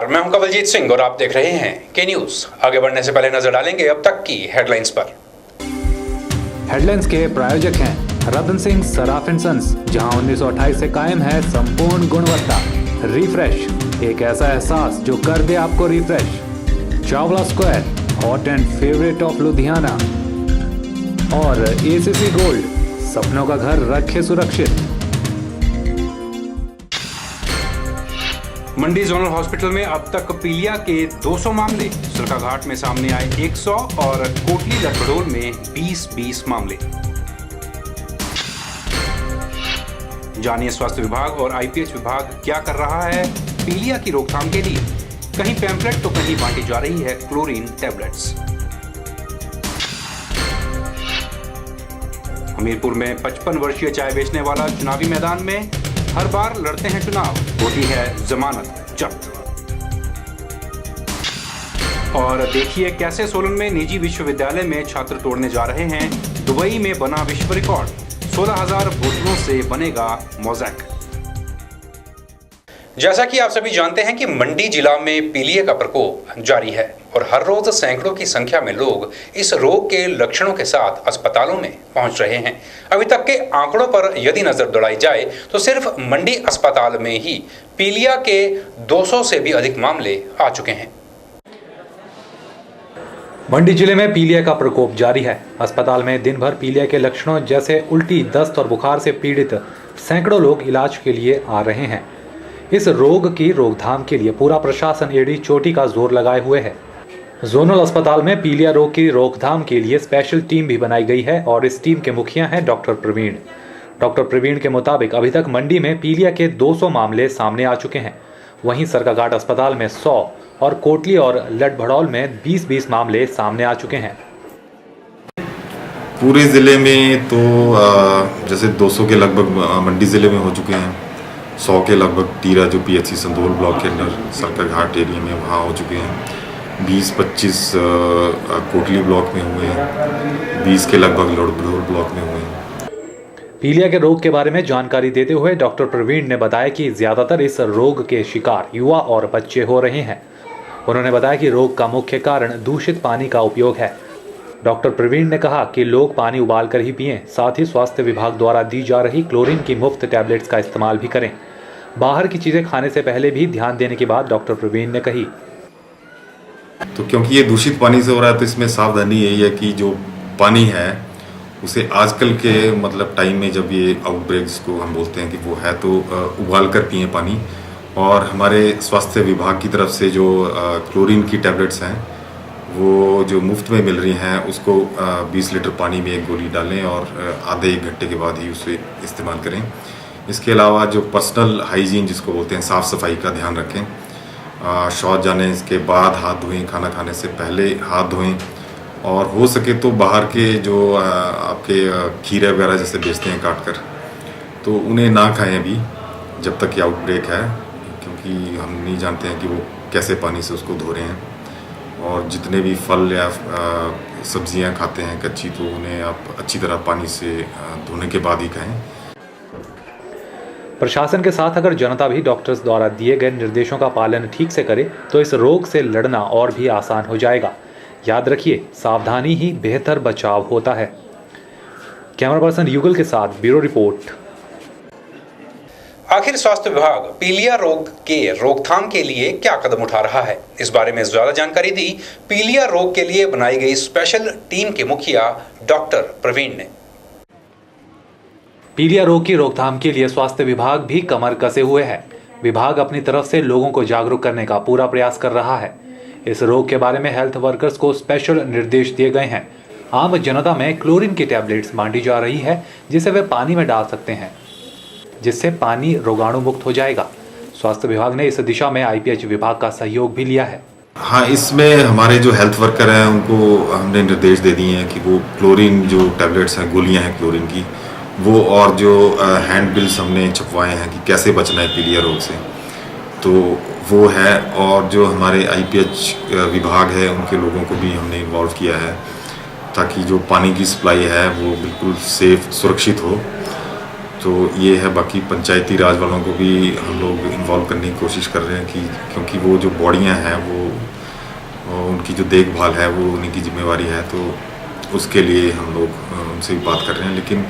नमस्कार, मैं हूं कवलजीत सिंह और आप देख रहे हैं के न्यूज। आगे बढ़ने से पहले नजर डालेंगे अब तक की हेडलाइंस पर। हेडलाइंस के प्रायोजक हैं रतन सिंह सराफ एंड सन्स, जहां 1928 से कायम है संपूर्ण गुणवत्ता। रिफ्रेश, एक ऐसा एहसास जो कर दे आपको refresh. Chawla square, hot and favourite of Ludhiana. और एसीसी गोल्ड, सपनों का घर रखे सुरक्षित। मंडी जोनल हॉस्पिटल में अब तक पीलिया के 200 मामले, सरकाघाट में सामने आए 100 और कोटली लटबड़ोल में 20 मामले। जानिए स्वास्थ्य विभाग और आईपीएच विभाग क्या कर रहा है पीलिया की रोकथाम के लिए। कहीं पैम्फलेट तो कहीं बांटी जा रही है क्लोरीन टैबलेट्स। हमीरपुर में 55 वर्षीय चाय बेचने वाला चुनावी मैदान में हर बार लड़ते हैं चुनाव, होती है जमानत जब्त। और देखिए कैसे सोलन में निजी विश्वविद्यालय में छात्र तोड़ने जा रहे हैं। दुबई में बना विश्व रिकॉर्ड, 16,000 बोतलों से बनेगा मोज़ेक। जैसा कि आप सभी जानते हैं कि मंडी जिला में पीलिया का प्रकोप जारी है और हर रोज सैकड़ों की संख्या में लोग इस रोग के लक्षणों के साथ अस्पतालों में पहुंच रहे हैं। अभी तक के आंकड़ों पर यदि नजर दौड़ाई जाए तो सिर्फ मंडी अस्पताल में ही पीलिया के 200 से भी अधिक मामले आ चुके हैं। मंडी जिले में पीलिया का प्रकोप जारी है। अस्पताल में दिन भर पीलिया के लक्षणों जैसे उल्टी, दस्त और बुखार से पीड़ित सैकड़ों लोग इलाज के लिए आ रहे हैं। इस रोग की रोकथाम के लिए पूरा प्रशासन एड़ी चोटी का जोर लगाए हुए है। जोनल अस्पताल में पीलिया रोग की रोकथाम के लिए स्पेशल टीम भी बनाई गई है और इस टीम के मुखिया हैं डॉक्टर प्रवीण। डॉक्टर प्रवीण के मुताबिक अभी तक मंडी में पीलिया के 200 मामले सामने आ चुके हैं। वहीं सरकाघाट अस्पताल में 100 और कोटली और लटभड़ौल में 20 मामले सामने आ चुके हैं। पूरे ज़िले में तो जैसे 200 के लगभग मंडी ज़िले में हो चुके हैं। 100 के लगभग टीरा जो पीएचसी संदोल ब्लॉक के अंदर सरकाघाट एरिया में वहाँ हो चुके हैं। 20-25 कोटली ब्लॉक में हुए हैं। 20 के लगभग लटभड़ौल ब्लॉक में हुए हैं। पीलिया के रोग के बारे में जानकारी देते हुए डॉक्टर प्रवीण ने बताया कि ज्यादातर इस रोग के शिकार युवा और बच्चे हो रहे हैं। उन्होंने बताया कि रोग का मुख्य कारण दूषित पानी का उपयोग है। डॉक्टर प्रवीण ने कहा कि लोग पानी उबाल कर ही पिएं, साथ ही स्वास्थ्य विभाग द्वारा दी जा रही क्लोरीन की मुफ्त टैबलेट्स का इस्तेमाल भी करें। बाहर की चीजें खाने से पहले भी ध्यान देने की बात डॉक्टर प्रवीण ने कही। तो क्योंकि ये दूषित पानी से हो रहा है तो इसमें सावधानी यही है कि जो पानी है उसे आजकल के मतलब टाइम में जब ये आउटब्रेक्स को हम बोलते हैं कि वो है तो उबाल कर पिए पानी। और हमारे स्वास्थ्य विभाग की तरफ से जो क्लोरीन की टैबलेट्स हैं वो जो मुफ्त में मिल रही हैं उसको 20 लीटर पानी में एक गोली डालें और आधे 1 घंटे के बाद ही उसे इस्तेमाल करें। इसके अलावा जो पर्सनल हाइजीन जिसको बोलते हैं, साफ़ सफाई का ध्यान रखें। शौच जाने के बाद हाथ धोएं, खाना खाने से पहले हाथ धोएं और हो सके तो बाहर के जो आपके खीरे वगैरह जैसे बेचते हैं काट कर, तो उन्हें ना खाएं अभी जब तक ये आउटब्रेक है, क्योंकि हम नहीं जानते हैं कि वो कैसे पानी से उसको धो रहे हैं। और जितने भी फल या सब्जियां खाते हैं कच्ची, तो उन्हें आप अच्छी तरह पानी से धोने के बाद ही खाएं। प्रशासन के साथ अगर जनता भी डॉक्टर्स द्वारा दिए गए निर्देशों का पालन ठीक से करे तो इस रोग से लड़ना और भी आसान हो जाएगा। याद रखिए, सावधानी ही बेहतर बचाव होता है। कैमरा पर्सन युगल के साथ ब्यूरो रिपोर्ट। आखिर स्वास्थ्य विभाग पीलिया रोग के रोकथाम के लिए क्या कदम उठा रहा है, इस बारे में ज्यादा जानकारी दी पीलिया रोग के लिए बनाई गई स्पेशल टीम के मुखिया डॉक्टर प्रवीण ने। पीलिया रोग की रोकथाम के लिए स्वास्थ्य विभाग भी कमर कसे हुए है। विभाग अपनी तरफ से लोगों को जागरूक करने का पूरा प्रयास कर रहा है। इस रोग के बारे में हेल्थ वर्कर्स को स्पेशल निर्देश दिए गए हैं। आम जनता में क्लोरीन की टैबलेट्स बांटी जा रही है जिसे वे पानी में डाल सकते हैं, जिससे पानी रोगाणु मुक्त हो जाएगा। स्वास्थ्य विभाग ने इस दिशा में आईपीएच विभाग का सहयोग भी लिया है। हाँ, इसमें हमारे जो हेल्थ वर्कर हैं उनको हमने निर्देश दे दिए हैं कि वो क्लोरीन जो टैबलेट्स हैं, गोलियां हैं क्लोरीन की, वो और जो हैंड बिल्स हमने छपवाए हैं कि कैसे बचना है पीलिया रोग से, तो वो है। और जो हमारे आईपीएच विभाग है उनके लोगों को भी हमने इन्वॉल्व किया है ताकि जो पानी की सप्लाई है वो बिल्कुल सेफ, सुरक्षित हो। तो तो ये है। बाकी पंचायती राज वालों को भी हम लोग इन्वॉल्व करने की कोशिश कर रहे हैं कि क्योंकि वो जो बॉडियाँ हैं वो उनकी जो देखभाल है वो उन्हीं की जिम्मेवारी है, तो उसके लिए हम लोग उनसे भी बात कर रहे हैं। लेकिन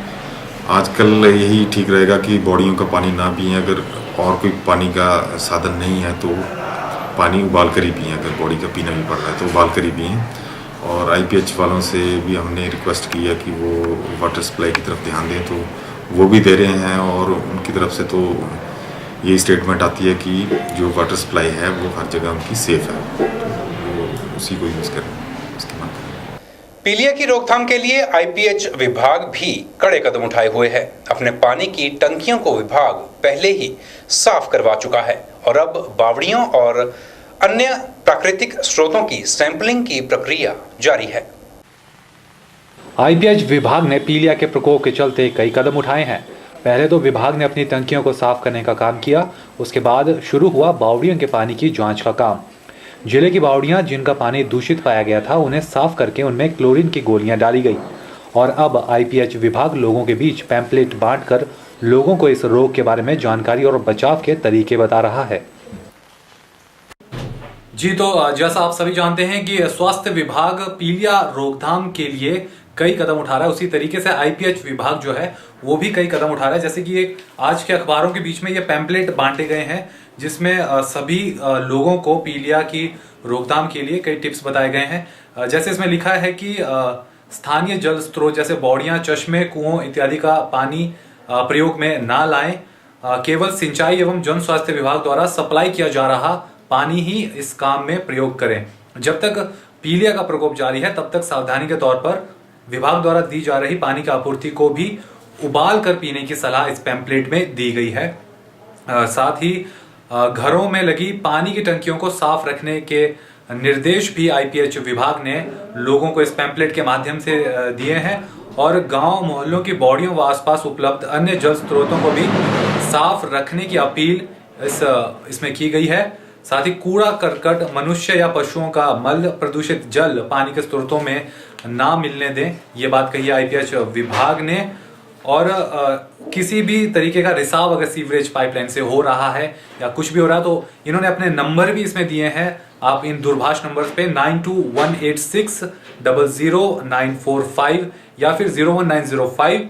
आजकल यही ठीक रहेगा कि बॉडियों का पानी ना पिएं, अगर और कोई पानी का साधन नहीं है तो पानी उबाल कर ही पिएं। अगर बॉडी का पीना भी पड़ रहा है तो उबाल कर ही पिएं। और IPH वालों से भी हमने रिक्वेस्ट की है कि वो वाटर सप्लाई की तरफ ध्यान दें, तो वो भी दे रहे हैं। और उनकी तरफ से तो ये स्टेटमेंट आती है कि जो वाटर सप्लाई है वो हर जगह उनकी सेफ़ है, तो वो उसी को यूज़ करें, इस्तेमाल करें। पीलिया की रोकथाम के लिए IPH विभाग भी कड़े कदम उठाए हुए है। अपने पानी की टंकियों को विभाग पहले ही साफ करवा चुका है और अब बावड़ियों और अन्य प्राकृतिक स्रोतों की सैंपलिंग की प्रक्रिया जारी है। IPH विभाग ने पीलिया के प्रकोप के चलते कई कदम उठाए हैं। पहले तो विभाग ने अपनी टंकियों को साफ करने का काम किया, उसके बाद शुरू हुआ बावड़ियों के पानी की जांच का काम। जिले की बावड़ियां जिनका पानी दूषित पाया गया था उन्हें साफ करके उनमें क्लोरीन की गोलियां डाली गई और अब IPH विभाग लोगों के बीच पैम्पलेट बांटकर लोगों को इस रोग के बारे में जानकारी और बचाव के तरीके बता रहा है। जी, तो जैसा आप सभी जानते हैं कि स्वास्थ्य विभाग पीलिया रोकथाम के लिए कई कदम उठा रहा है, उसी तरीके से IPH विभाग जो है वो भी कई कदम उठा रहा है। जैसे कि एक आज के अखबारों के बीच में ये पैम्पलेट बांटे गए हैं जिसमें सभी लोगों को पीलिया की रोकथाम के लिए कई टिप्स बताए गए हैं। जैसे इसमें लिखा है कि स्थानीय जल स्रोत जैसे बावड़ियां, चश्मे, कुओं इत्यादि का पानी प्रयोग में ना लाएं। केवल सिंचाई एवं जन स्वास्थ्य विभाग द्वारा सप्लाई किया जा रहा पानी ही इस काम में प्रयोग करें। जब तक पीलिया का प्रकोप जारी है तब तक सावधानी के तौर पर विभाग द्वारा दी जा रही पानी की आपूर्ति को भी उबाल कर पीने की सलाह इस पैम्पलेट में दी गई है। साथ ही घरों में लगी पानी की टंकियों को साफ रखने के निर्देश भी IPH विभाग ने लोगों को इस पैम्पलेट के माध्यम से दिए हैं और गांव मोहल्लों की बावड़ियों व आसपास उपलब्ध अन्य जल स्रोतों को भी साफ रखने की अपील इसमें की गई है। साथ ही कूड़ा करकट, मनुष्य या पशुओं का मल, प्रदूषित जल पानी के स्रोतों में ना मिलने दें, ये बात कही है IPH विभाग ने। और किसी भी तरीके का रिसाव अगर सीवरेज पाइपलाइन से हो रहा है या कुछ भी हो रहा है तो इन्होंने अपने नंबर भी इसमें दिए हैं। आप इन दूरभाष नंबर पे 9218600945 या फिर 01905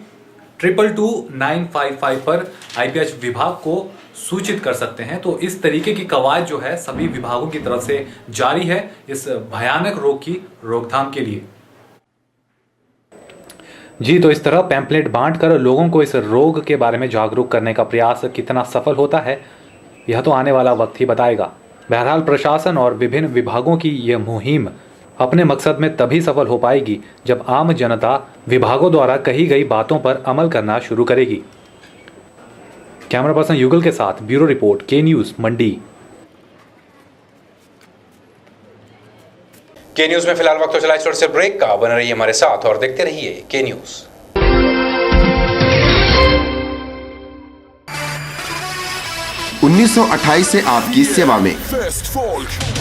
222 पर IPH विभाग को सूचित कर सकते हैं। तो इस तरीके की कवायद जो है सभी विभागों की तरफ से जारी है इस भयानक रोग की रोकथाम के लिए। जी, तो इस तरह पैम्पलेट बांटकर लोगों को इस रोग के बारे में जागरूक करने का प्रयास कितना सफल होता है यह तो आने वाला वक्त ही बताएगा। बहरहाल प्रशासन और विभिन्न विभागों की यह मुहिम अपने मकसद में तभी सफल हो पाएगी जब आम जनता विभागों द्वारा कही गई बातों पर अमल करना शुरू करेगी। कैमरा पर्सन युगल के साथ ब्यूरो रिपोर्ट, के न्यूज़, मंडी। के न्यूज़ में फिलहाल वक्त तो चला छोटे से ब्रेक का। बने रहिए हमारे साथ और देखते रहिए के न्यूज़। 1928 से आपकी सेवा में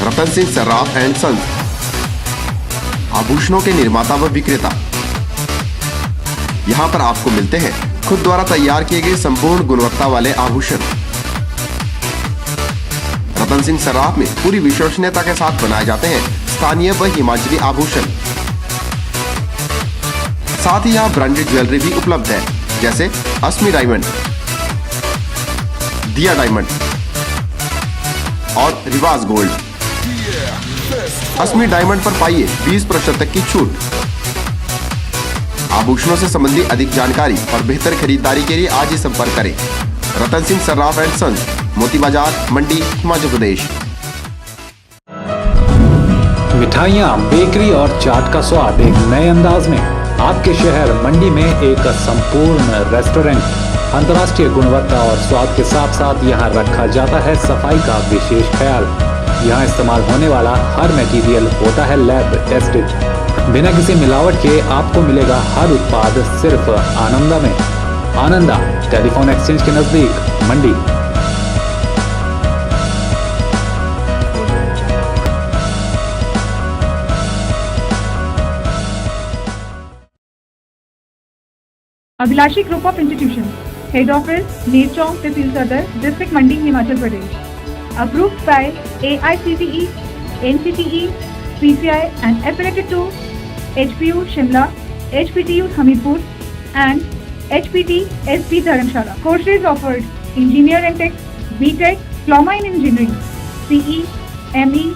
रतन सिंह सर्राफ एंड सन्स, आभूषणों के निर्माता व विक्रेता। यहाँ पर आपको मिलते हैं खुद द्वारा तैयार किए गए संपूर्ण गुणवत्ता वाले आभूषण। रतन सिंह सर्राफ में पूरी विश्वसनीयता के साथ बनाए जाते हैं स्थानीय व हिमाचली आभूषण। साथ ही यहाँ ब्रांडेड ज्वेलरी भी उपलब्ध है जैसे अस्मी डायमंड, दिया डायमंड और रिवाज गोल्ड। अस्मी डायमंड पर पाइए 20% तक की छूट। आभूषणों से संबंधित अधिक जानकारी और बेहतर खरीदारी के लिए आज ही संपर्क करें। रतन सिंह सर्राफ एंड सन्स, मोती बाजार, मंडी, हिमाचल प्रदेश। मिठाइयाँ, बेकरी और चाट का स्वाद एक नए अंदाज में आपके शहर मंडी में एक संपूर्ण रेस्टोरेंट। अंतर्राष्ट्रीय गुणवत्ता और स्वाद के साथ साथ यहाँ रखा जाता है सफाई का विशेष ख्याल। यहाँ इस्तेमाल होने वाला हर मटेरियल होता है लैब टेस्टेड। बिना किसी मिलावट के आपको मिलेगा हर उत्पाद सिर्फ आनंदा में। आनंदा टेलीफोन एक्सचेंज के नजदीक, मंडी। Abhilashi Group of Institutions, Head Office, Nechong, Tehsil Sadar, District Mandi, Himachal Pradesh. Approved by AICTE, NCTE, PCI and affiliated to HPU Shimla, HPTU Hamirpur and HPT SP Dharamshala. Courses offered: Engineer and Tech, BTech, Diploma in Engineering, CE, ME,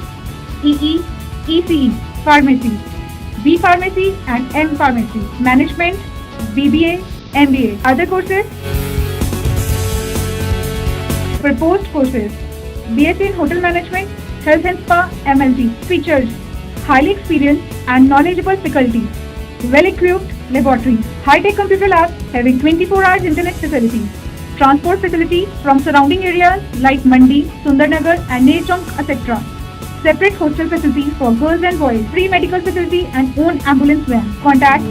EE, ECE, Pharmacy, B Pharmacy and M Pharmacy, Management, BBA, MBA. Other courses: Proposed courses: BSc in Hotel Management, Health and Spa, MLT. Features: highly experienced and knowledgeable faculty, well-equipped laboratories, high-tech computer labs having 24 hours internet facilities, transport facility from surrounding areas like Mandi, Sundarnagar and Nechong, etc. Separate hostel facility for girls and boys, free medical facility and own ambulance van. Contact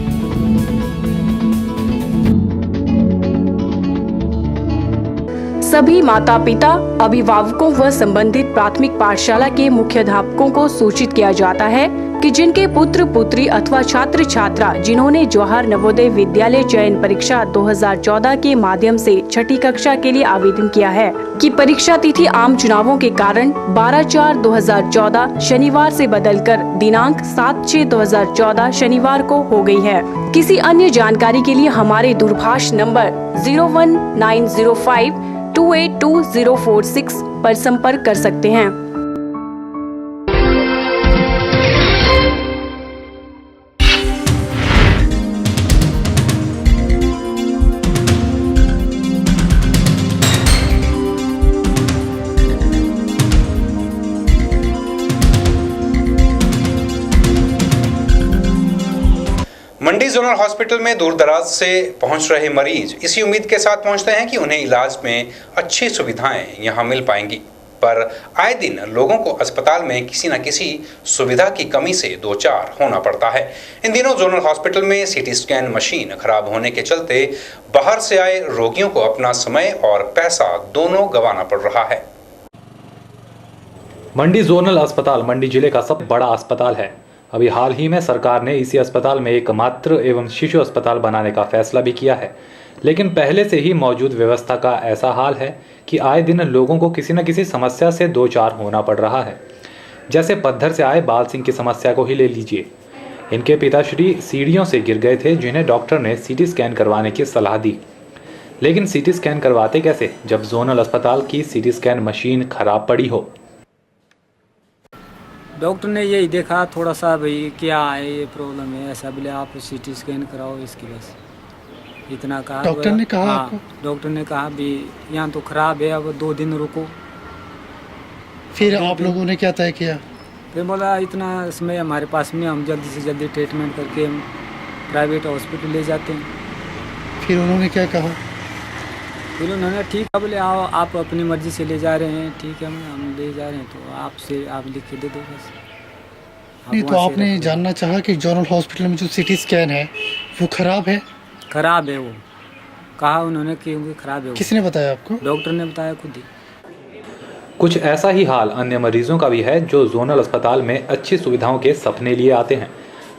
सभी माता पिता, अभिभावकों व संबंधित प्राथमिक पाठशाला के मुख्याध्यापकों को सूचित किया जाता है कि जिनके पुत्र पुत्री अथवा छात्र छात्रा जिन्होंने जवाहर नवोदय विद्यालय चयन परीक्षा 2014 के माध्यम से छठी कक्षा के लिए आवेदन किया है कि परीक्षा तिथि आम चुनावों के कारण 12/4/2014 शनिवार से बदलकर दिनांक 7/6/2014 शनिवार को हो गई है। किसी अन्य जानकारी के लिए हमारे दूरभाष नंबर 01905282046 पर संपर्क कर सकते हैं। मंडी जोनल हॉस्पिटल में दूर दराज से पहुंच रहे मरीज इसी उम्मीद के साथ पहुंचते हैं कि उन्हें इलाज में अच्छी सुविधाएं यहां मिल पाएंगी, पर आए दिन लोगों को अस्पताल में किसी न किसी सुविधा की कमी से दो चार होना पड़ता है। इन दिनों जोनल हॉस्पिटल में सीटी स्कैन मशीन खराब होने के चलते बाहर से आए रोगियों को अपना समय और पैसा दोनों गंवाना पड़ रहा है। मंडी जोनल अस्पताल मंडी जिले का सबसे बड़ा अस्पताल है। अभी हाल ही में सरकार ने इसी अस्पताल में एक मातृ एवं शिशु अस्पताल बनाने का फैसला भी किया है, लेकिन पहले से ही मौजूद व्यवस्था का ऐसा हाल है कि आए दिन लोगों को किसी न किसी समस्या से दो चार होना पड़ रहा है। जैसे पद्धर से आए बाल सिंह की समस्या को ही ले लीजिए। इनके पिताश्री सीढ़ियों से गिर गए थे, जिन्हें डॉक्टर ने सीटी स्कैन करवाने की सलाह दी, लेकिन सीटी स्कैन करवाते कैसे जब जोनल अस्पताल की सीटी स्कैन मशीन खराब पड़ी हो। डॉक्टर ने यही देखा थोड़ा सा, भाई क्या है ये प्रॉब्लम है, ऐसा बोले आप सीटी स्कैन कराओ इसकी, बस इतना कहा। डॉक्टर ने कहा? हाँ, डॉक्टर ने कहा भी यहाँ तो खराब है, अब 2 दिन रुको। फिर आप लोगों ने क्या तय किया? फिर बोला इतना समय हमारे पास में, हम जल्दी से जल्दी ट्रीटमेंट करके हम प्राइवेट हॉस्पिटल ले जाते हैं। फिर उन्होंने क्या कहा? फिर उन्होंने ठीक है, बोले आओ आप अपनी मर्जी से ले जा रहे हैं, ठीक है हम ले जा रहे हैं तो आपसे आप लिख के दे दो बस। नहीं तो आपने जानना चाहा कि जोनल हॉस्पिटल में जो सीटी स्कैन है वो खराब है? खराब है, वो कहा उन्होंने कि खराब है। किसने बताया आपको? डॉक्टर ने बताया खुद ही। कुछ ऐसा ही हाल अन्य मरीजों का भी है जो जोनल अस्पताल में अच्छी सुविधाओं के सपने लिए आते हैं,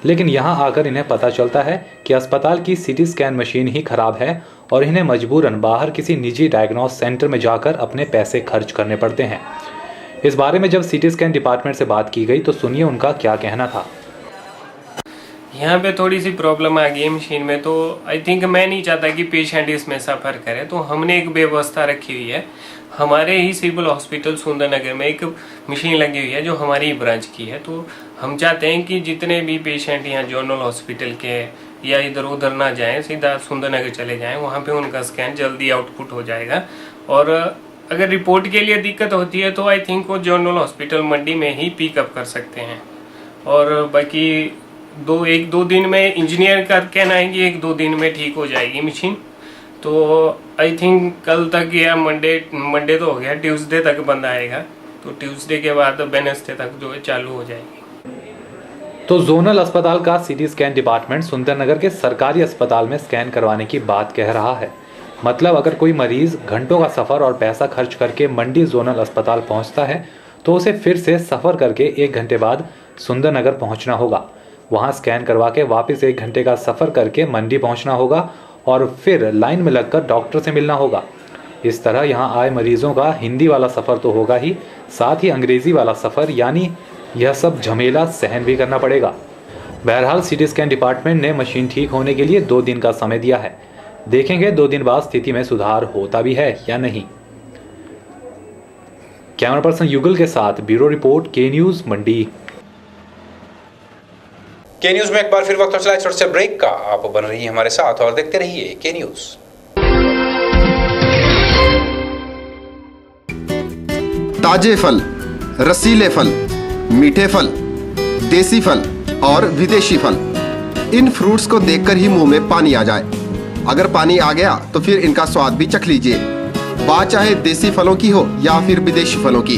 लेकिन यहां आकर इन्हें पता चलता है कि अस्पताल की सीटी स्कैन मशीन ही खराब है और इन्हें मजबूरन बाहर किसी निजी डायग्नोस सेंटर में जाकर अपने पैसे खर्च करने पड़ते हैं। इस बारे में जब सीटी स्कैन डिपार्टमेंट से बात की गई तो सुनिए उनका क्या कहना था। यहाँ पे थोड़ी सी प्रॉब्लम आ गई है मशीन में, तो आई थिंक मैं नहीं चाहता कि पेशेंट इसमें सफ़र करे, तो हमने एक व्यवस्था रखी हुई है। हमारे ही सिविल हॉस्पिटल सुंदरनगर में एक मशीन लगी हुई है जो हमारी ब्रांच की है, तो हम चाहते हैं कि जितने भी पेशेंट यहाँ जोनल हॉस्पिटल के या इधर उधर ना जाएं, सीधा सुंदरनगर चले जाएं, वहाँ पे उनका स्कैन जल्दी आउटपुट हो जाएगा। और अगर रिपोर्ट के लिए दिक्कत होती है तो आई थिंक वो जोनल हॉस्पिटल मंडी में ही पिकअप कर सकते हैं। और बाकी 1-2 दिन में इंजीनियर का कहना है कि 1-2 दिन में ठीक हो जाएगी मशीन। तो आई थिंक कल तक या मंडे तो हो गया, ट्यूसडे तक बंद आएगा, तो ट्यूसडे के बाद वेडनेसडे तक जो है चालू हो जाएगी। तो जोनल अस्पताल का सीटी स्कैन डिपार्टमेंट सुंदरनगर के सरकारी अस्पताल में स्कैन करवाने की बात कह रहा है। मतलब अगर कोई मरीज घंटों का सफ़र और पैसा खर्च करके मंडी जोनल अस्पताल पहुंचता है तो उसे फिर से सफ़र करके 1 घंटे बाद सुंदरनगर पहुंचना होगा, वहां स्कैन करवा के वापस 1 घंटे का सफ़र करके मंडी पहुंचना होगा और फिर लाइन में लगकर डॉक्टर से मिलना होगा। इस तरह यहाँ आए मरीजों का हिंदी वाला सफ़र तो होगा ही, साथ ही अंग्रेज़ी वाला सफ़र, यानी यह सब झमेला सहन भी करना पड़ेगा। बहरहाल सिटी स्कैन डिपार्टमेंट ने मशीन ठीक होने के लिए 2 दिन का समय दिया है। देखेंगे 2 दिन बाद स्थिति में सुधार होता भी है या नहीं। कैमरा पर्सन युगल के साथ ब्यूरो रिपोर्ट, के न्यूज़, मंडी। के न्यूज़ में एक बार फिर वक्त चला छोटे से ब्रेक का। आप बन रही हैं हमारे साथ और देखते रहिए के न्यूज़। ताजे फल, रसीले फल, मीठे फल, देसी फल और विदेशी फल, इन फ्रूट्स को देखकर ही मुंह में पानी आ जाए। अगर पानी आ गया तो फिर इनका स्वाद भी चख लीजिए। बात चाहे देसी फलों की हो या फिर विदेशी फलों की,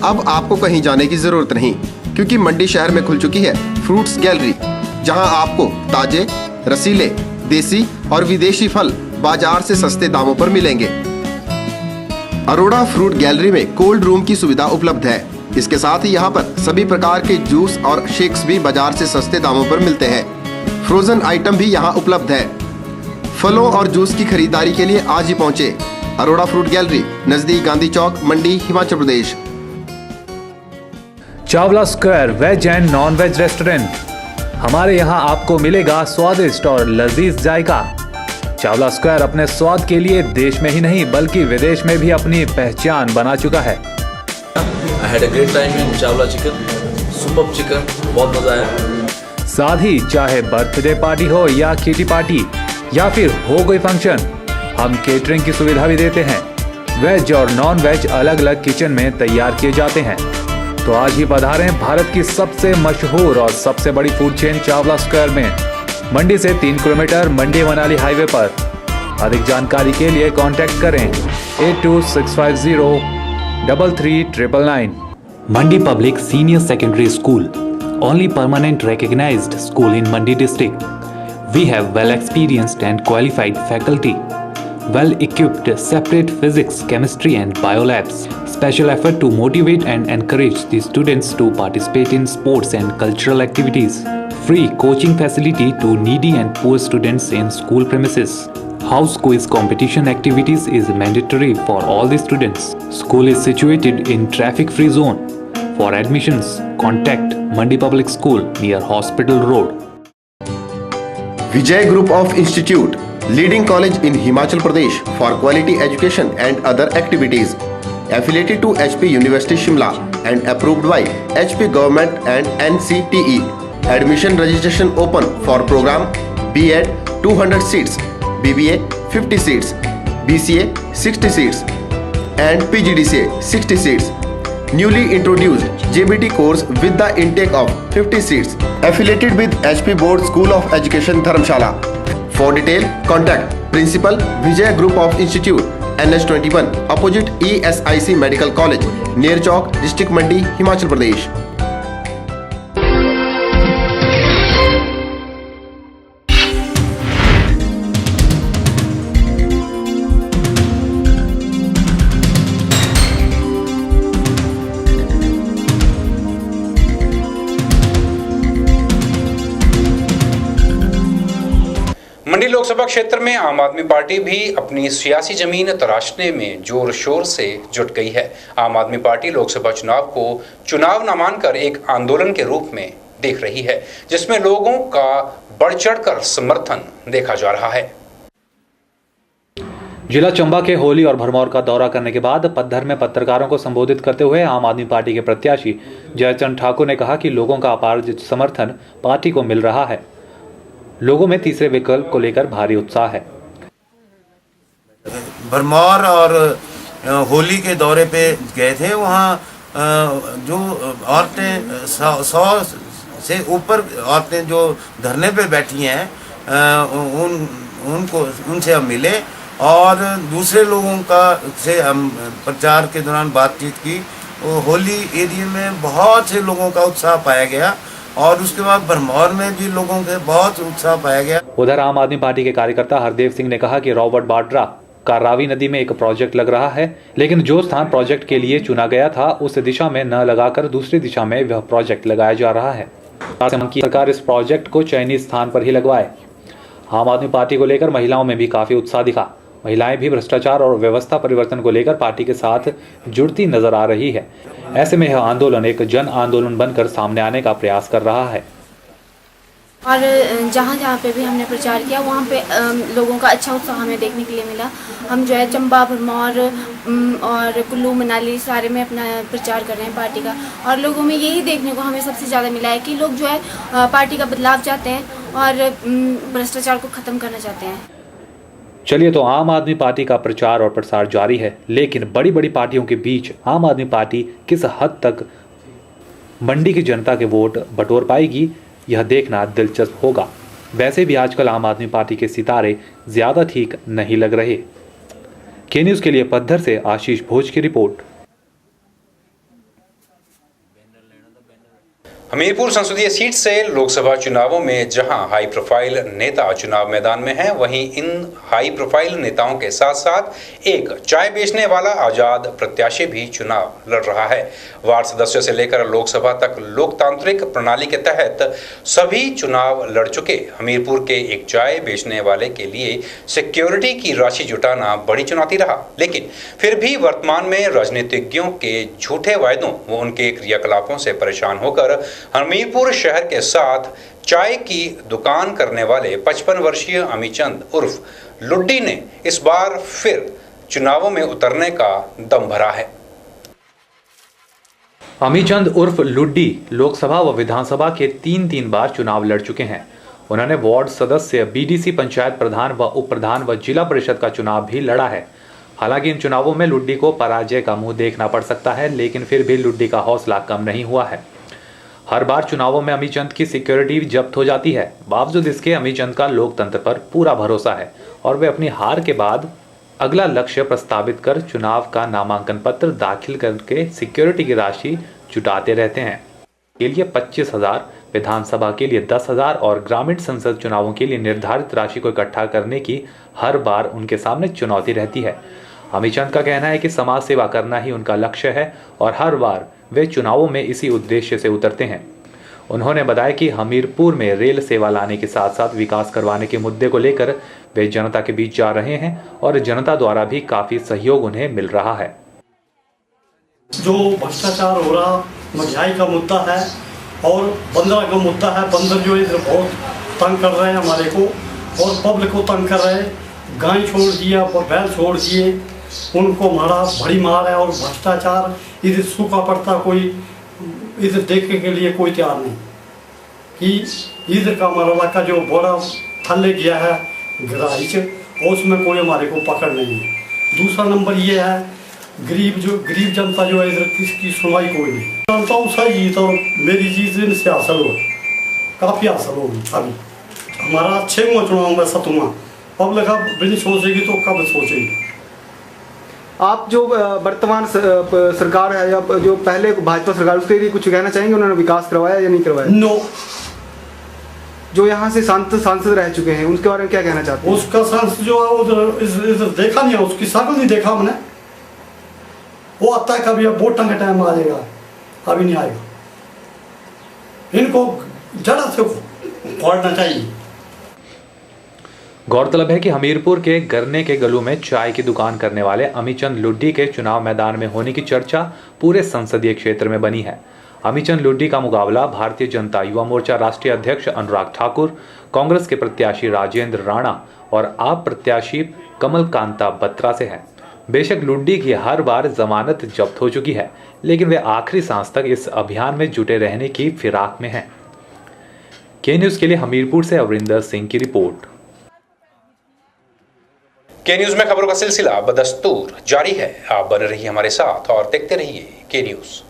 अब आपको कहीं जाने की जरूरत नहीं, क्योंकि मंडी शहर में खुल चुकी है फ्रूट्स गैलरी, जहां आपको ताजे, रसीले, देसी और विदेशी फल बाजार से सस्ते दामों पर मिलेंगे। अरोड़ा फ्रूट गैलरी में कोल्ड रूम की सुविधा उपलब्ध है। इसके साथ ही यहाँ पर सभी प्रकार के जूस और शेक्स भी बाजार से सस्ते दामों पर मिलते हैं। फ्रोजन आइटम भी यहाँ उपलब्ध है। फलों और जूस की खरीदारी के लिए आज ही पहुँचे अरोड़ा फ्रूट गैलरी, नजदीक Gandhi Chowk, Mandi, Himachal Pradesh. Chawla square veg and non veg restaurant. हमारे यहाँ आपको मिलेगा स्वादिष्ट और लजीज जायका। चावला स्क्वायर अपने स्वाद के लिए देश में ही नहीं बल्कि विदेश में भी अपनी पहचान बना चुका है। I had a great time in Chawla chicken, super chicken, बहुत मजा आया। साथ ही चाहे बर्थडे पार्टी हो या किटी पार्टी या फिर हो कोई फंक्शन, हम केटरिंग की सुविधा भी देते हैं। वेज और नॉन वेज अलग अलग किचन में तैयार किए जाते हैं। तो आज ही पधारें भारत की सबसे मशहूर और सबसे बड़ी फूड चेन चावला स्क्वायर में, मंडी से 3 किलोमीटर, मंडी मनाली हाईवे पर। अधिक जानकारी के लिए कांटेक्ट करें 8265033999। Mandi public senior secondary school, only permanent recognized school in Mandi district. We have well experienced and qualified faculty, well equipped separate physics, chemistry and bio labs. Special effort to motivate and encourage the students to participate in sports and cultural activities. Free coaching facility to needy and poor students in school premises. House quiz competition activities is mandatory for all the students. School is situated in traffic free zone. For admissions, contact Mandi Public School near Hospital Road. Vijay Group of Institute, leading college in Himachal Pradesh for quality education and other activities. Affiliated to HP University Shimla and approved by HP Government and NCTE. Admission registration open for program B.Ed 200 seats, BBA 50 seats, BCA 60 seats and PGDCA 60 seats. Newly introduced JBT course with the intake of 50 seats. Affiliated with HP Board School of Education Dharamshala. For detail, contact Principal Vijay Group of Institute, NH21, opposite ESIC Medical College, near Chowk, District Mandi, Himachal Pradesh. मंडी लोकसभा क्षेत्र में आम आदमी party भी अपनी सियासी जमीन तराशने में जोर शोर से जुट गई है। आम आदमी पार्टी लोकसभा चुनाव को चुनाव न मानकर एक आंदोलन के रूप में देख रही है, जिसमें लोगों का बढ़ चढ़कर समर्थन देखा जा रहा है। जिला चंबा के होली और भरमौर का दौरा करने के बाद पद्धर में पत्रकारों को संबोधित करते हुए आम आदमी पार्टी के प्रत्याशी जयचंद ठाकुर ने कहा कि लोगों का अपार समर्थन पार्टी को मिल रहा है। लोगों में तीसरे विकल्प को लेकर भारी उत्साह है। भरमौर और होली के दौरे पे गए थे, वहाँ जो औरतें 100 से ऊपर औरतें जो धरने पे बैठी हैं, उनसे हम मिले और दूसरे लोगों का से हम प्रचार के दौरान बातचीत की। होली एरिया में बहुत से लोगों का उत्साह पाया गया और उसके बाद भरमौर में भी लोगों के बहुत उत्साह पाया गया। उधर आम आदमी पार्टी के कार्यकर्ता हरदेव सिंह ने कहा कि रॉबर्ट बाड्रा का रावी नदी में एक प्रोजेक्ट लग रहा है, लेकिन जो स्थान प्रोजेक्ट के लिए चुना गया था उस दिशा में न लगाकर दूसरी दिशा में वह प्रोजेक्ट लगाया जा रहा है। सरकार इस प्रोजेक्ट को चयनित स्थान पर ही लगवाए। आम आदमी पार्टी को लेकर महिलाओं में भी काफी उत्साह दिखा। महिलाएं भी भ्रष्टाचार और व्यवस्था परिवर्तन को लेकर पार्टी के साथ जुड़ती नजर आ रही है। ऐसे में यह आंदोलन एक जन आंदोलन बनकर सामने आने का प्रयास कर रहा है। और जहाँ जहाँ पे भी हमने प्रचार किया वहाँ पे लोगों का अच्छा उत्साह हमें देखने के लिए मिला। हम जो है चंबा, भरमौर और कुल्लू, मनाली सारे में अपना प्रचार कर रहे हैं पार्टी का, और लोगों में यही देखने को हमें सबसे ज़्यादा मिला है कि लोग जो है पार्टी का बदलाव चाहते हैं और भ्रष्टाचार को ख़त्म करना चाहते हैं। चलिए, तो आम आदमी पार्टी का प्रचार और प्रसार जारी है, लेकिन बड़ी बड़ी पार्टियों के बीच आम आदमी पार्टी किस हद तक मंडी की जनता के वोट बटोर पाएगी, यह देखना दिलचस्प होगा। वैसे भी आजकल आम आदमी पार्टी के सितारे ज्यादा ठीक नहीं लग रहे। के न्यूज़ के लिए पद्धर से आशीष भोज की रिपोर्ट। हमीरपुर संसदीय सीट से लोकसभा चुनावों में जहां हाई प्रोफाइल नेता चुनाव मैदान में हैं, वहीं इन हाई प्रोफाइल नेताओं के साथ साथ एक चाय बेचने वाला आजाद प्रत्याशी भी चुनाव लड़ रहा है। वार्ड सदस्य से लेकर लोकसभा तक लोकतांत्रिक प्रणाली के तहत सभी चुनाव लड़ चुके हमीरपुर के एक चाय बेचने वाले के लिए सिक्योरिटी की राशि जुटाना बड़ी चुनौती रहा। लेकिन फिर भी वर्तमान में राजनीतिज्ञों के झूठे वायदों व उनके क्रियाकलापों से परेशान होकर हमीरपुर शहर के साथ चाय की दुकान करने वाले 55 वर्षीय अमीचंद उर्फ लुड्डी ने इस बार फिर चुनावों में उतरने का दम भरा है। अमीचंद उर्फ लुड्डी लोकसभा व विधानसभा के तीन बार चुनाव लड़ चुके हैं। उन्होंने वार्ड सदस्य, बीडीसी, पंचायत प्रधान व उप प्रधान व जिला परिषद का चुनाव भी लड़ा है। हालांकि इन चुनावों में लुड्डी को पराजय का मुंह देखना पड़ सकता है, लेकिन फिर भी लुड्डी का हौसला कम नहीं हुआ है। हर बार चुनावों में अमीचंद की सिक्योरिटी जब्त हो जाती है। बावजूद इसके अमीचंद का लोकतंत्र पर पूरा भरोसा है और वे अपनी हार के बाद अगला लक्ष्य प्रस्तावित कर चुनाव का नामांकन पत्र दाखिल करके सिक्योरिटी की राशि जुटाते रहते हैं। के लिए 25,000, विधानसभा के लिए 10,000 और ग्रामीण संसद चुनावों के लिए निर्धारित राशि को इकट्ठा करने की हर बार उनके सामने चुनौती रहती है। अमीचंद का कहना है कि समाज सेवा करना ही उनका लक्ष्य है और हर बार वे चुनावों में इसी उद्देश्य से उतरते हैं। उन्होंने बताया कि हमीरपुर में रेल सेवा लाने के साथ साथ विकास करवाने के मुद्दे को लेकर वे जनता के बीच जा रहे हैं और जनता द्वारा भी काफी सहयोग उन्हें मिल रहा है। जो भ्रष्टाचार हो रहा, महंगाई का मुद्दा है और बंदर का मुद्दा है। बंदर जो इधर बहुत तंग कर रहे हैं हमारे को और पब्लिक को तंग कर रहे हैं। गाय छोड़ दिया, बैल छोड़ दिए, उनको मारा, बड़ी मार है। और भ्रष्टाचार इधर सूखा पड़ता, कोई इधर देखने के लिए कोई तैयार नहीं कि इधर का हमारा इलाका जो बड़ा थल्ले गया है गराइच, और उसमें कोई हमारे को पकड़ नहीं है। दूसरा नंबर ये है गरीब जनता जो है इधर किसकी सुनवाई कोई नहीं। जानता हूँ सही जीत और मेरी जीत इनसे हासिल हो, काफ़ी हासिल होगी। अभी हमारा 6वां चुनाव में 7वां, पब्लिक अब बिना सोचेगी तो कब सोचेगी। आप जो वर्तमान सरकार है या जो पहले भाजपा सरकार, उसके लिए कुछ कहना चाहेंगे? उन्होंने विकास करवाया या नहीं करवाया? नो। जो यहाँ से सांसद रह चुके हैं उनके बारे में क्या कहना चाहते हैं? उसका सांसद जो है उधर इधर देखा नहीं है, उसकी शक्ल नहीं देखा हमने। वो आता है कभी, अब वोटों का टाइम आ जाएगा, अभी नहीं आएगा। इनको जड़ से फोड़ना चाहिए। गौरतलब है कि हमीरपुर के गरने के गलू में चाय की दुकान करने वाले अमीचंद लुड्डी के चुनाव मैदान में होने की चर्चा पूरे संसदीय क्षेत्र में बनी है। अमीचंद लुड्डी का मुकाबला भारतीय जनता युवा मोर्चा राष्ट्रीय अध्यक्ष अनुराग ठाकुर, कांग्रेस के प्रत्याशी राजेंद्र राणा और आप प्रत्याशी कमल कांता बत्रा से है। बेशक लुड्डी की हर बार जमानत जब्त हो चुकी है, लेकिन वे आखिरी सांस तक इस अभियान में जुटे रहने की फिराक में हैं। के न्यूज़ के लिए हमीरपुर से अवरिंदर सिंह की रिपोर्ट। के न्यूज़ में खबरों का सिलसिला बदस्तूर जारी है। आप बने रहिए हमारे साथ और देखते रहिए के न्यूज़।